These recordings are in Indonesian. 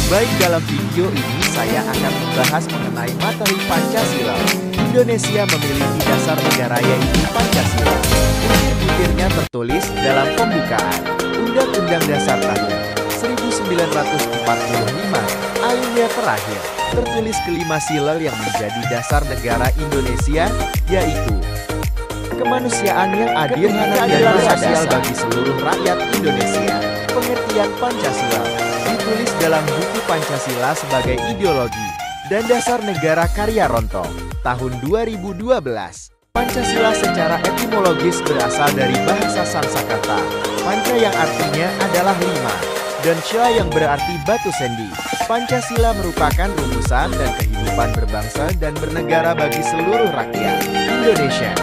Baik, dalam video ini saya akan membahas mengenai materi Pancasila. Indonesia memiliki dasar negara yaitu Pancasila. Butir-butirnya tertulis dalam pembukaan Undang-Undang Dasar tahun 1945, alinea terakhir, tertulis kelima sila yang menjadi dasar negara Indonesia, yaitu kemanusiaan yang adil dan keadilan sosial bagi seluruh rakyat Indonesia. Pengertian Pancasila ditulis dalam buku Pancasila sebagai ideologi dan dasar negara karya Ronto, tahun 2012. Pancasila secara etimologis berasal dari bahasa Sanskerta, panca yang artinya adalah lima, dan sila yang berarti batu sendi. Pancasila merupakan rumusan dan kehidupan berbangsa dan bernegara bagi seluruh rakyat Indonesia.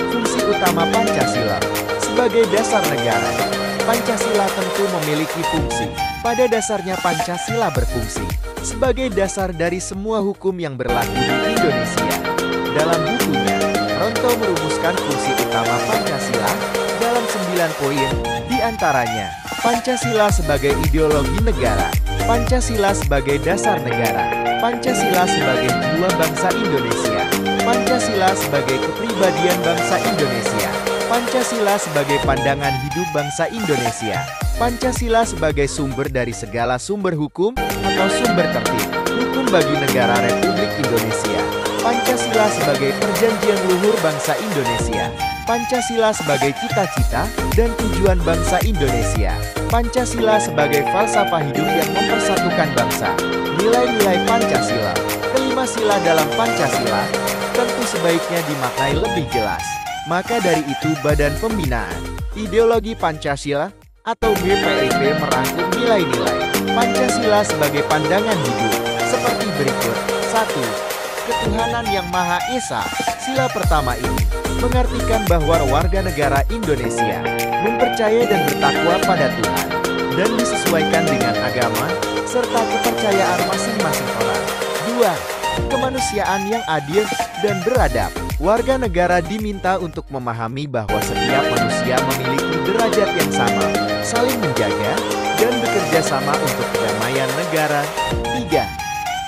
Fungsi utama Pancasila sebagai dasar negara. Pancasila tentu memiliki fungsi. Pada dasarnya Pancasila berfungsi sebagai dasar dari semua hukum yang berlaku di Indonesia. Dalam bukunya, Ronto merumuskan fungsi utama Pancasila dalam 9 poin, di antaranya Pancasila sebagai ideologi negara, Pancasila sebagai dasar negara, Pancasila sebagai jiwa bangsa Indonesia, Pancasila sebagai kepribadian bangsa Indonesia, Pancasila sebagai pandangan hidup bangsa Indonesia, Pancasila sebagai sumber dari segala sumber hukum atau sumber tertib, hukum bagi negara Republik Indonesia, Pancasila sebagai perjanjian luhur bangsa Indonesia, Pancasila sebagai cita-cita dan tujuan bangsa Indonesia, Pancasila sebagai falsafah hidup yang mempersatukan bangsa. Nilai-nilai Pancasila. Kelima sila dalam Pancasila tentu sebaiknya dimaknai lebih jelas. Maka dari itu Badan Pembinaan Ideologi Pancasila atau BPIP merangkum nilai-nilai Pancasila sebagai pandangan hidup seperti berikut. 1. Ketuhanan yang Maha Esa. Sila pertama ini mengartikan bahwa warga negara Indonesia mempercayai dan bertakwa pada Tuhan dan disesuaikan dengan agama serta kepercayaan masing-masing orang. 2. Kemanusiaan yang adil dan beradab. Warga negara diminta untuk memahami bahwa setiap manusia memiliki derajat yang sama, saling menjaga, dan bekerja sama untuk kedamaian negara. 3.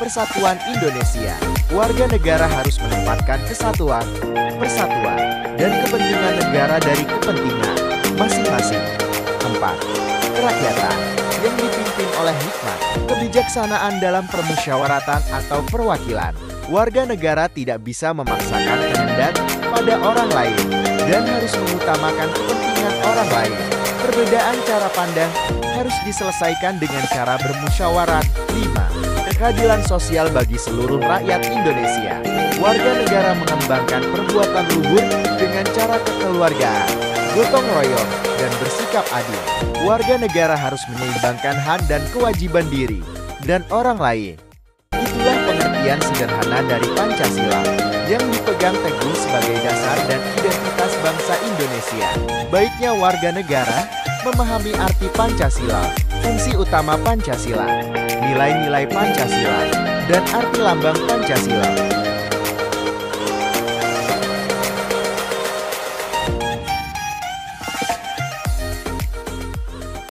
Persatuan Indonesia. Warga negara harus menempatkan kesatuan, persatuan, dan kepentingan negara dari kepentingan masing-masing. 4. Kerakyatan yang dipimpin oleh hikmat, kebijaksanaan dalam permusyawaratan atau perwakilan. Warga negara tidak bisa memaksakan kehendak pada orang lain dan harus mengutamakan kepentingan orang lain. Perbedaan cara pandang harus diselesaikan dengan cara bermusyawarah. 5. Keadilan sosial bagi seluruh rakyat Indonesia. Warga negara mengembangkan perbuatan luhur dengan cara kekeluargaan, gotong royong, dan bersikap adil. Warga negara harus menyeimbangkan hak dan kewajiban diri dan orang lain. Itulah pengertian sederhana dari Pancasila yang dipegang teguh sebagai dasar dan identitas bangsa Indonesia. Baiknya warga negara memahami arti Pancasila, fungsi utama Pancasila, nilai-nilai Pancasila, dan arti lambang Pancasila.